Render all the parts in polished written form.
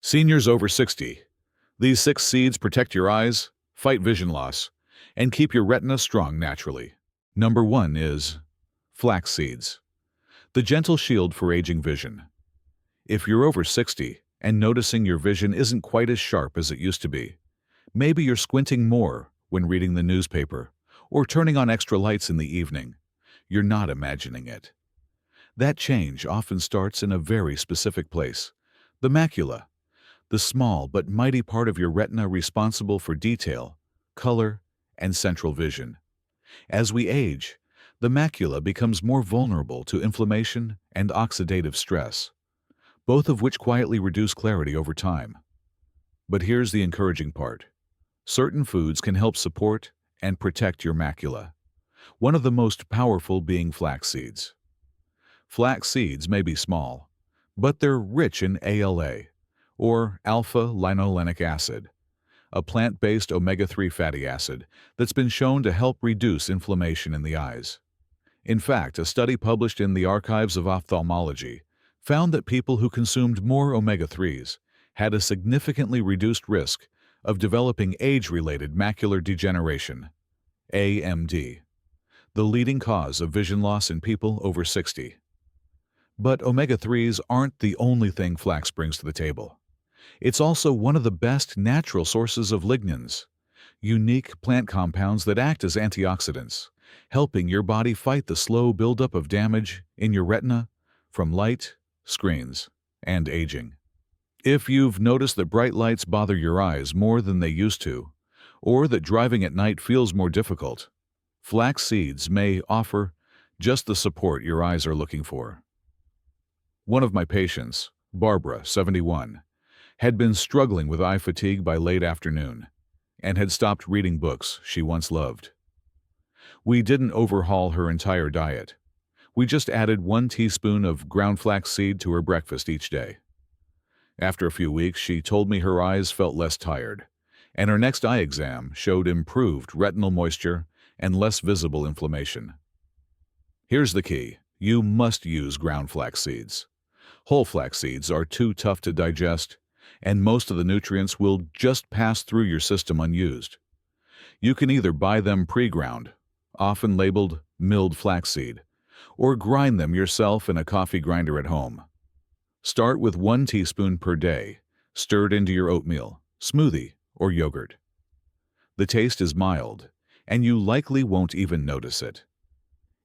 Seniors over 60. These 6 seeds protect your eyes, fight vision loss, and keep your retina strong naturally. Number 1 is flax seeds, the gentle shield for aging vision. If you're over 60 and noticing your vision isn't quite as sharp as it used to be, maybe you're squinting more when reading the newspaper or turning on extra lights in the evening, you're not imagining it. That change often starts in a very specific place, the macula, the small but mighty part of your retina responsible for detail, color, and central vision. As we age, the macula becomes more vulnerable to inflammation and oxidative stress, both of which quietly reduce clarity over time. But here's the encouraging part. Certain foods can help support and protect your macula, one of the most powerful being flax seeds. Flax seeds may be small, but they're rich in ALA, or alpha-linolenic acid, a plant-based omega-3 fatty acid that's been shown to help reduce inflammation in the eyes. In fact, a study published in the Archives of Ophthalmology found that people who consumed more omega-3s had a significantly reduced risk of developing age-related macular degeneration, AMD, the leading cause of vision loss in people over 60. But omega-3s aren't the only thing flax brings to the table. It's also one of the best natural sources of lignans, unique plant compounds that act as antioxidants, helping your body fight the slow buildup of damage in your retina from light, screens, and aging. If you've noticed that bright lights bother your eyes more than they used to, or that driving at night feels more difficult, flax seeds may offer just the support your eyes are looking for. One of my patients, Barbara, 71, had been struggling with eye fatigue by late afternoon and had stopped reading books she once loved. We didn't overhaul her entire diet. We just added 1 teaspoon of ground flax seed to her breakfast each day. After a few weeks, she told me her eyes felt less tired, and her next eye exam showed improved retinal moisture and less visible inflammation. Here's the key. You must use ground flax seeds. Whole flax seeds are too tough to digest, and most of the nutrients will just pass through your system unused. You can either buy them pre-ground, often labeled milled flaxseed, or grind them yourself in a coffee grinder at home. Start with 1 teaspoon per day, stirred into your oatmeal, smoothie, or yogurt. The taste is mild, and you likely won't even notice it.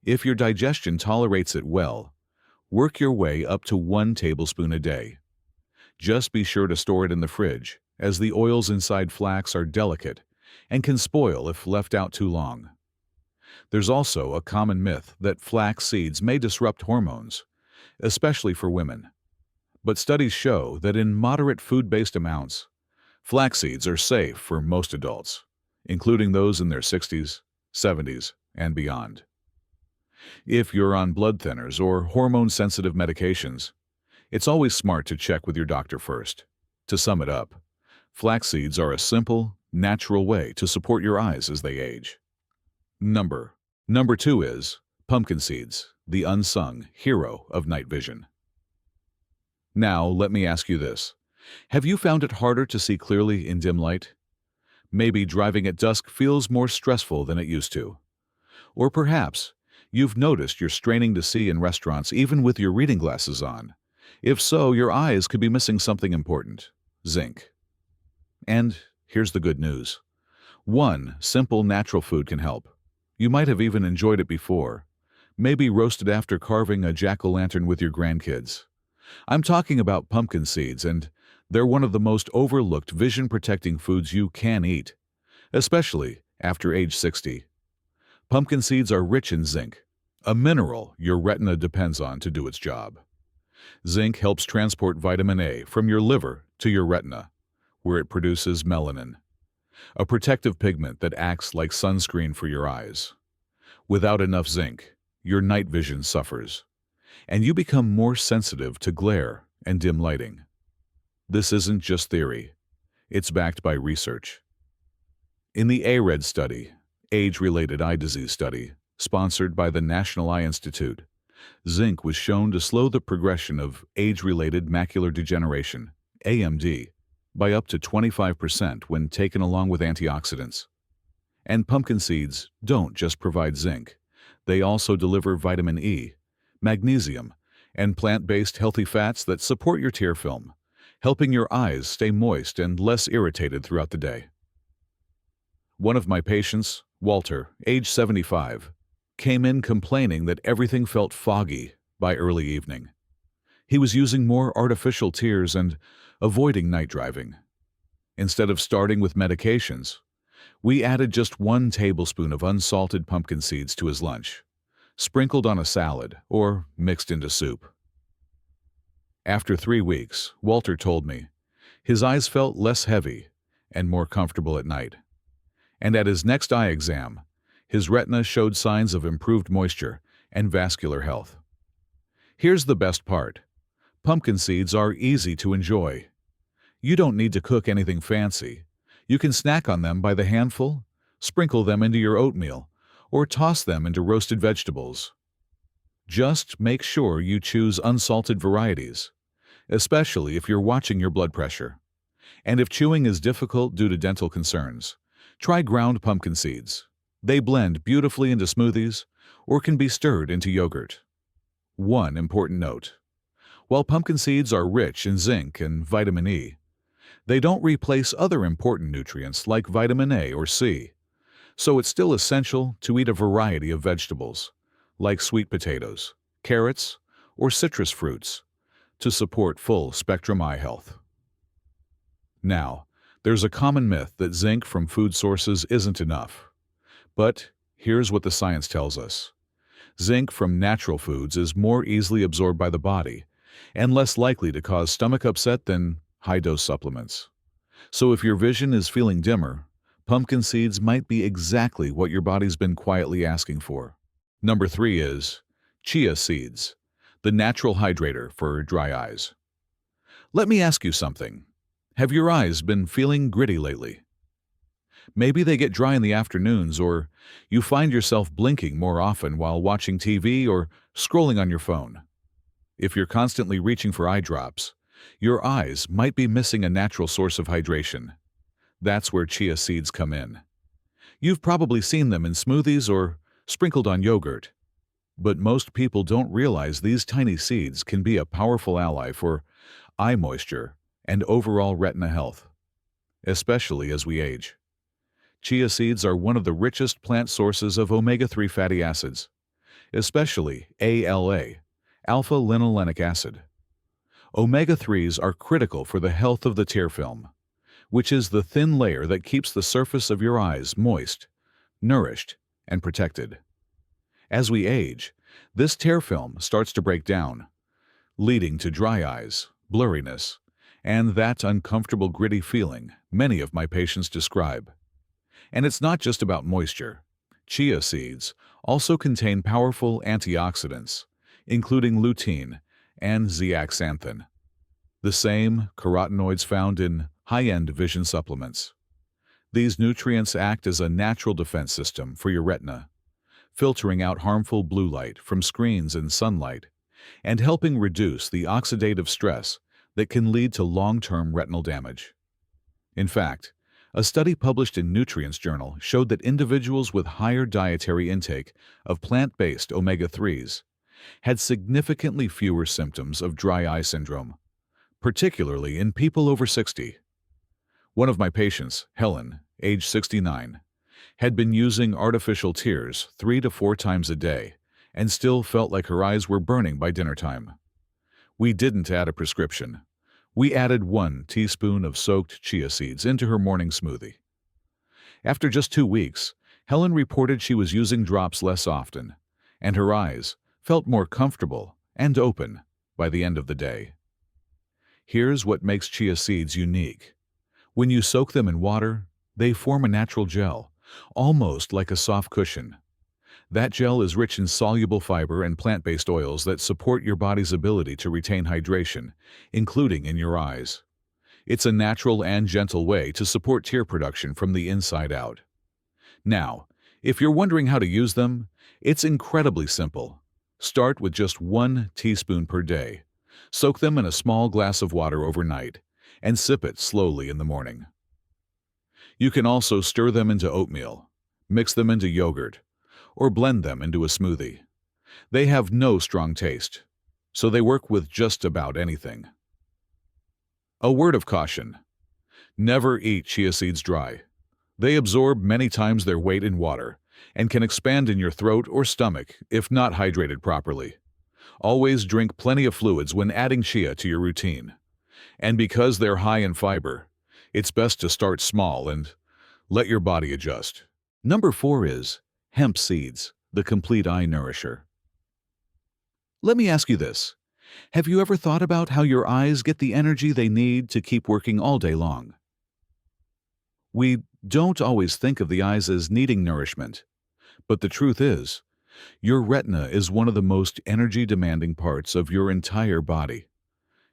If your digestion tolerates it well, work your way up to 1 tablespoon a day. Just be sure to store it in the fridge, as the oils inside flax are delicate and can spoil if left out too long. There's also a common myth that flax seeds may disrupt hormones, especially for women. But studies show that in moderate food-based amounts, flax seeds are safe for most adults, including those in their 60s, 70s, and beyond. If you're on blood thinners or hormone-sensitive medications, it's always smart to check with your doctor first. To sum it up, flax seeds are a simple, natural way to support your eyes as they age. Number 2 is pumpkin seeds, the unsung hero of night vision. Now, let me ask you this. Have you found it harder to see clearly in dim light? Maybe driving at dusk feels more stressful than it used to. Or perhaps you've noticed you're straining to see in restaurants even with your reading glasses on. If so, your eyes could be missing something important: zinc. And here's the good news. 1 simple natural food can help. You might have even enjoyed it before, maybe roasted after carving a jack-o'-lantern with your grandkids. I'm talking about pumpkin seeds, and they're one of the most overlooked vision-protecting foods you can eat, especially after age 60. Pumpkin seeds are rich in zinc, a mineral your retina depends on to do its job. Zinc helps transport vitamin A from your liver to your retina, where it produces melanin, a protective pigment that acts like sunscreen for your eyes. Without enough zinc, your night vision suffers, and you become more sensitive to glare and dim lighting. This isn't just theory. It's backed by research. In the ARED study, Age-Related Eye Disease Study, sponsored by the National Eye Institute, zinc was shown to slow the progression of age-related macular degeneration, AMD, by up to 25% when taken along with antioxidants. And pumpkin seeds don't just provide zinc. They also deliver vitamin E, magnesium, and plant-based healthy fats that support your tear film, helping your eyes stay moist and less irritated throughout the day. One of my patients, Walter, age 75, came in complaining that everything felt foggy by early evening. He was using more artificial tears and avoiding night driving. Instead of starting with medications, we added just 1 tablespoon of unsalted pumpkin seeds to his lunch, sprinkled on a salad or mixed into soup. After 3 weeks, Walter told me, his eyes felt less heavy and more comfortable at night. And at his next eye exam, his retina showed signs of improved moisture and vascular health. Here's the best part. Pumpkin seeds are easy to enjoy. You don't need to cook anything fancy. You can snack on them by the handful, sprinkle them into your oatmeal, or toss them into roasted vegetables. Just make sure you choose unsalted varieties, especially if you're watching your blood pressure. And if chewing is difficult due to dental concerns, try ground pumpkin seeds. They blend beautifully into smoothies or can be stirred into yogurt. One important note. While pumpkin seeds are rich in zinc and vitamin E, they don't replace other important nutrients like vitamin A or C, so it's still essential to eat a variety of vegetables, like sweet potatoes, carrots, or citrus fruits, to support full-spectrum eye health. Now, there's a common myth that zinc from food sources isn't enough. But here's what the science tells us. Zinc from natural foods is more easily absorbed by the body and less likely to cause stomach upset than high-dose supplements. So if your vision is feeling dimmer, pumpkin seeds might be exactly what your body's been quietly asking for. Number 3 is chia seeds, the natural hydrator for dry eyes. Let me ask you something. Have your eyes been feeling gritty lately? Maybe they get dry in the afternoons, or you find yourself blinking more often while watching TV or scrolling on your phone. If you're constantly reaching for eye drops, your eyes might be missing a natural source of hydration. That's where chia seeds come in. You've probably seen them in smoothies or sprinkled on yogurt. But most people don't realize these tiny seeds can be a powerful ally for eye moisture and overall retina health, especially as we age. Chia seeds are one of the richest plant sources of omega-3 fatty acids, especially ALA, alpha-linolenic acid. Omega-3s are critical for the health of the tear film, which is the thin layer that keeps the surface of your eyes moist, nourished, and protected. As we age, this tear film starts to break down, leading to dry eyes, blurriness, and that uncomfortable gritty feeling many of my patients describe. And it's not just about moisture. Chia seeds also contain powerful antioxidants, including lutein and zeaxanthin, the same carotenoids found in high-end vision supplements. These nutrients act as a natural defense system for your retina, filtering out harmful blue light from screens and sunlight, and helping reduce the oxidative stress that can lead to long-term retinal damage. In fact, a study published in Nutrients Journal showed that individuals with higher dietary intake of plant-based omega-3s had significantly fewer symptoms of dry eye syndrome, particularly in people over 60. One of my patients, Helen, age 69, had been using artificial tears 3 to 4 times a day and still felt like her eyes were burning by dinner time. We didn't add a prescription. We added 1 teaspoon of soaked chia seeds into her morning smoothie. After just 2 weeks, Helen reported she was using drops less often, and her eyes felt more comfortable and open by the end of the day. Here's what makes chia seeds unique. When you soak them in water, they form a natural gel, almost like a soft cushion. That gel is rich in soluble fiber and plant-based oils that support your body's ability to retain hydration, including in your eyes. It's a natural and gentle way to support tear production from the inside out. Now, if you're wondering how to use them, it's incredibly simple. Start with just 1 teaspoon per day. Soak them in a small glass of water overnight, and sip it slowly in the morning. You can also stir them into oatmeal, mix them into yogurt, or blend them into a smoothie. They have no strong taste, so they work with just about anything. A word of caution: never eat chia seeds dry. They absorb many times their weight in water and can expand in your throat or stomach if not hydrated properly. Always drink plenty of fluids when adding chia to your routine. And because they're high in fiber, it's best to start small and let your body adjust. Number 4 is hemp seeds, the complete eye nourisher. Let me ask you this. Have you ever thought about how your eyes get the energy they need to keep working all day long? We don't always think of the eyes as needing nourishment, but the truth is, your retina is one of the most energy-demanding parts of your entire body.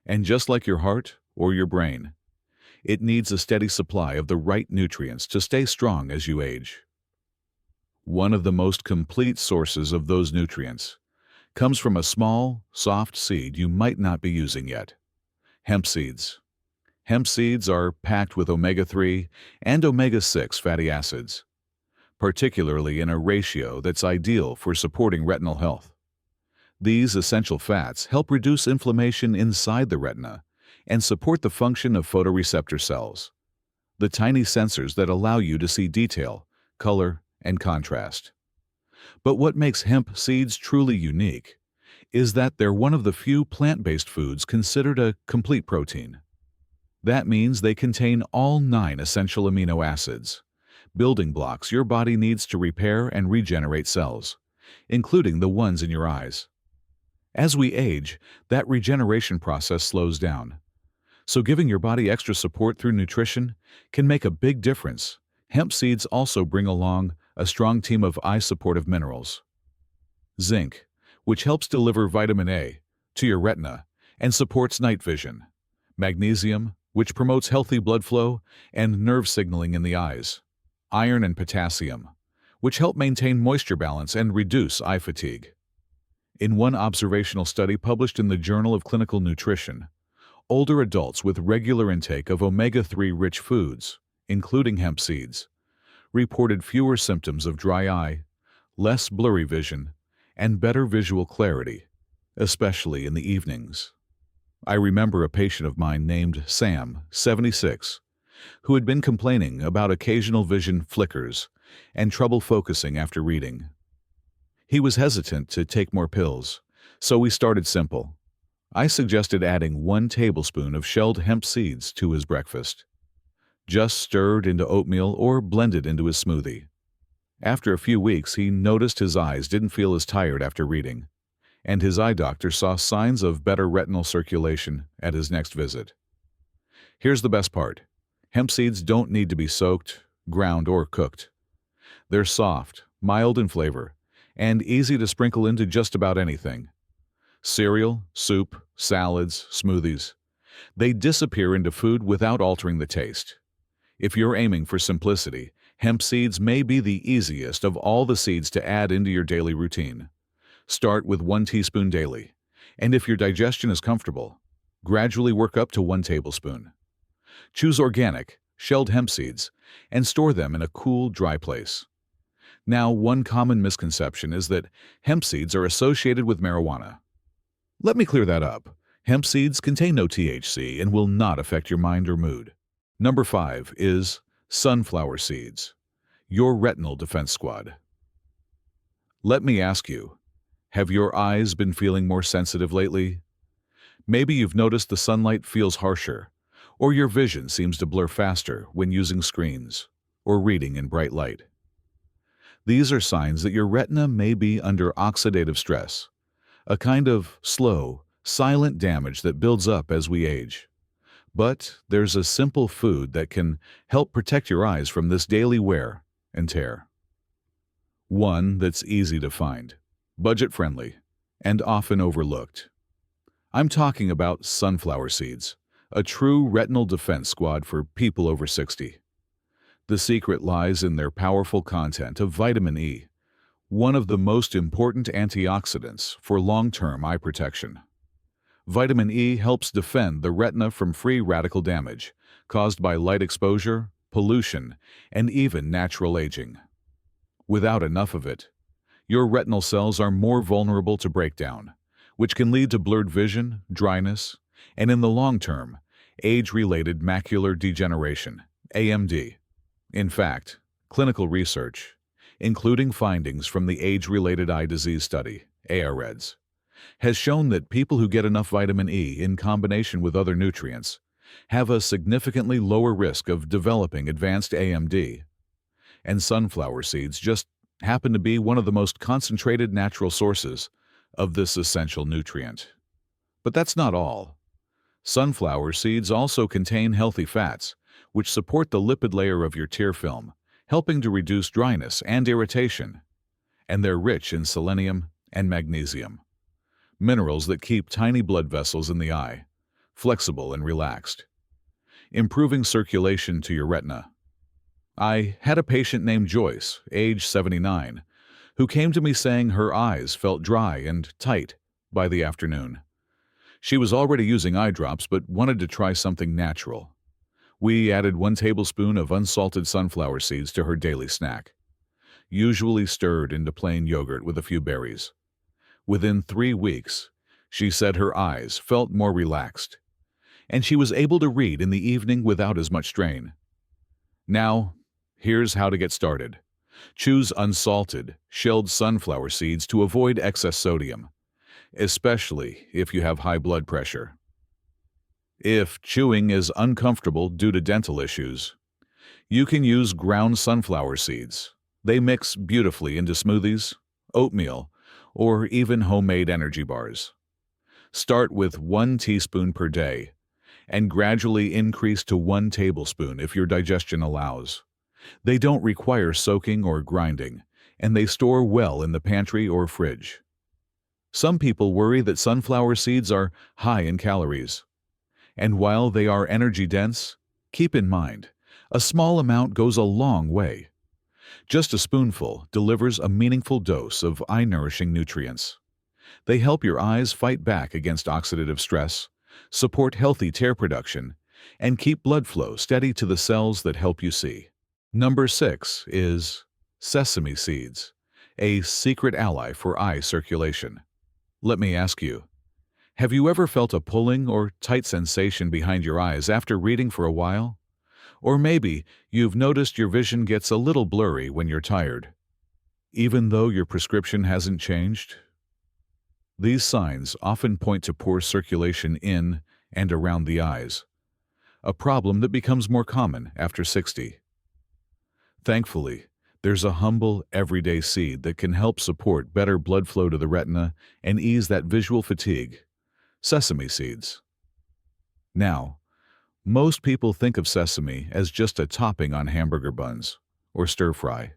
And just like your heart or your brain, it needs a steady supply of the right nutrients to stay strong as you age. One of the most complete sources of those nutrients comes from a small, soft seed you might not be using yet: hemp seeds. Hemp seeds are packed with omega-3 and omega-6 fatty acids, particularly in a ratio that's ideal for supporting retinal health. These essential fats help reduce inflammation inside the retina and support the function of photoreceptor cells, the tiny sensors that allow you to see detail, color, and contrast. But what makes hemp seeds truly unique is that they're one of the few plant-based foods considered a complete protein. That means they contain all 9 essential amino acids, building blocks your body needs to repair and regenerate cells, including the ones in your eyes. As we age, that regeneration process slows down. So giving your body extra support through nutrition can make a big difference. Hemp seeds also bring along a strong team of eye-supportive minerals: zinc, which helps deliver vitamin A to your retina and supports night vision; magnesium, which promotes healthy blood flow and nerve signaling in the eyes; iron and potassium, which help maintain moisture balance and reduce eye fatigue. In one observational study published in the Journal of Clinical Nutrition, older adults with regular intake of omega-3-rich foods, including hemp seeds, reported fewer symptoms of dry eye, less blurry vision, and better visual clarity, especially in the evenings. I remember a patient of mine named Sam, 76, who had been complaining about occasional vision flickers and trouble focusing after reading. He was hesitant to take more pills, so we started simple. I suggested adding 1 tablespoon of shelled hemp seeds to his breakfast, just stirred into oatmeal or blended into his smoothie. After a few weeks, he noticed his eyes didn't feel as tired after reading, and his eye doctor saw signs of better retinal circulation at his next visit. Here's the best part: hemp seeds don't need to be soaked, ground, or cooked. They're soft, mild in flavor, and easy to sprinkle into just about anything: cereal, soup, salads, smoothies. They disappear into food without altering the taste. If you're aiming for simplicity, hemp seeds may be the easiest of all the seeds to add into your daily routine. Start with 1 teaspoon daily, and if your digestion is comfortable, gradually work up to 1 tablespoon. Choose organic, shelled hemp seeds, and store them in a cool, dry place. Now, one common misconception is that hemp seeds are associated with marijuana. Let me clear that up. Hemp seeds contain no THC and will not affect your mind or mood. Number 5 is sunflower seeds, your retinal defense squad. Let me ask you, have your eyes been feeling more sensitive lately? Maybe you've noticed the sunlight feels harsher, or your vision seems to blur faster when using screens or reading in bright light. These are signs that your retina may be under oxidative stress, a kind of slow, silent damage that builds up as we age. But there's a simple food that can help protect your eyes from this daily wear and tear. One that's easy to find, budget-friendly, and often overlooked. I'm talking about sunflower seeds, a true retinal defense squad for people over 60. The secret lies in their powerful content of vitamin E, one of the most important antioxidants for long-term eye protection. Vitamin E helps defend the retina from free radical damage caused by light exposure, pollution, and even natural aging. Without enough of it, your retinal cells are more vulnerable to breakdown, which can lead to blurred vision, dryness, and in the long term, age-related macular degeneration, AMD. In fact, clinical research, including findings from the Age-Related Eye Disease Study, AREDS, has shown that people who get enough vitamin E in combination with other nutrients have a significantly lower risk of developing advanced AMD. And sunflower seeds just happen to be one of the most concentrated natural sources of this essential nutrient. But that's not all. Sunflower seeds also contain healthy fats, which support the lipid layer of your tear film, helping to reduce dryness and irritation. And they're rich in selenium and magnesium, minerals that keep tiny blood vessels in the eye flexible and relaxed, improving circulation to your retina. I had a patient named Joyce, age 79, who came to me saying her eyes felt dry and tight by the afternoon. She was already using eye drops but wanted to try something natural. We added 1 tablespoon of unsalted sunflower seeds to her daily snack, usually stirred into plain yogurt with a few berries. Within 3 weeks, she said her eyes felt more relaxed, and she was able to read in the evening without as much strain. Now, here's how to get started. Choose unsalted, shelled sunflower seeds to avoid excess sodium, especially if you have high blood pressure. If chewing is uncomfortable due to dental issues, you can use ground sunflower seeds. They mix beautifully into smoothies, oatmeal, or even homemade energy bars. Start with 1 teaspoon per day and gradually increase to 1 tablespoon if your digestion allows. They don't require soaking or grinding, and they store well in the pantry or fridge. Some people worry that sunflower seeds are high in calories. And while they are energy-dense, keep in mind, a small amount goes a long way. Just a spoonful delivers a meaningful dose of eye-nourishing nutrients. They help your eyes fight back against oxidative stress, support healthy tear production, and keep blood flow steady to the cells that help you see. Number 6 is sesame seeds, a secret ally for eye circulation. Let me ask you, have you ever felt a pulling or tight sensation behind your eyes after reading for a while? Or maybe you've noticed your vision gets a little blurry when you're tired, even though your prescription hasn't changed? These signs often point to poor circulation in and around the eyes, a problem that becomes more common after 60. Thankfully, there's a humble, everyday seed that can help support better blood flow to the retina and ease that visual fatigue: sesame seeds. Now, most people think of sesame as just a topping on hamburger buns or stir-fry.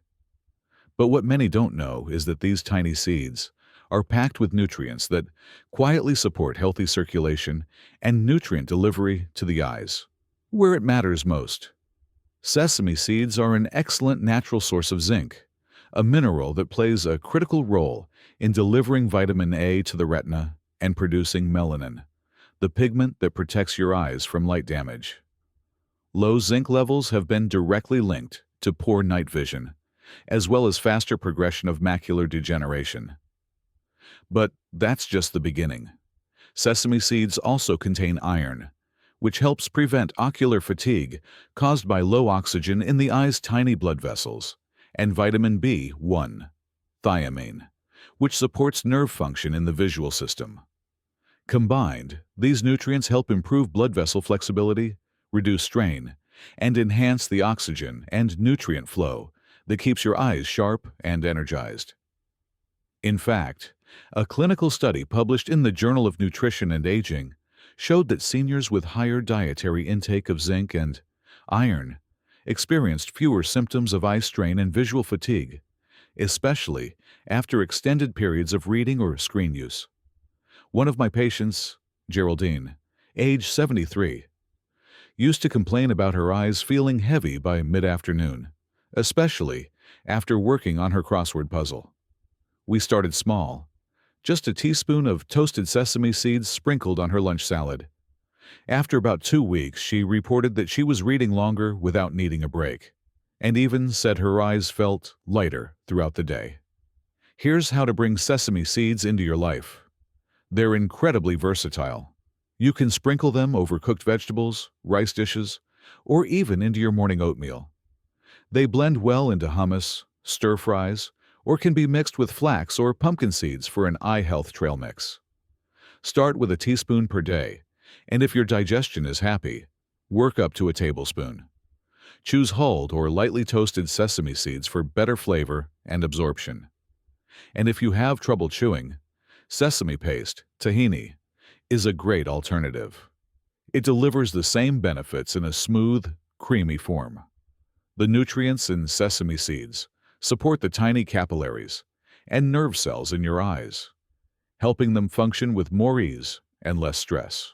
But what many don't know is that these tiny seeds are packed with nutrients that quietly support healthy circulation and nutrient delivery to the eyes, where it matters most. Sesame seeds are an excellent natural source of zinc, a mineral that plays a critical role in delivering vitamin A to the retina and producing melanin, the pigment that protects your eyes from light damage. Low zinc levels have been directly linked to poor night vision, as well as faster progression of macular degeneration. But that's just the beginning. Sesame seeds also contain iron, which helps prevent ocular fatigue caused by low oxygen in the eye's tiny blood vessels, and vitamin B1, thiamine, which supports nerve function in the visual system. Combined, these nutrients help improve blood vessel flexibility, reduce strain, and enhance the oxygen and nutrient flow that keeps your eyes sharp and energized. In fact, a clinical study published in the Journal of Nutrition and Aging showed that seniors with higher dietary intake of zinc and iron experienced fewer symptoms of eye strain and visual fatigue, especially after extended periods of reading or screen use. One of my patients, Geraldine, age 73, used to complain about her eyes feeling heavy by mid-afternoon, especially after working on her crossword puzzle. We started small, Just a teaspoon of toasted sesame seeds sprinkled on her lunch salad. After about 2 weeks, she reported that she was reading longer without needing a break, and even said her eyes felt lighter throughout the day. Here's how to bring sesame seeds into your life. They're incredibly versatile. You can sprinkle them over cooked vegetables, rice dishes, or even into your morning oatmeal. They blend well into hummus, stir-fries, or can be mixed with flax or pumpkin seeds for an eye health trail mix. Start with a teaspoon per day, and if your digestion is happy, work up to a tablespoon. Choose hulled or lightly toasted sesame seeds for better flavor and absorption. And if you have trouble chewing, sesame paste, tahini, is a great alternative. It delivers the same benefits in a smooth, creamy form. The nutrients in sesame seeds support the tiny capillaries and nerve cells in your eyes, helping them function with more ease and less stress.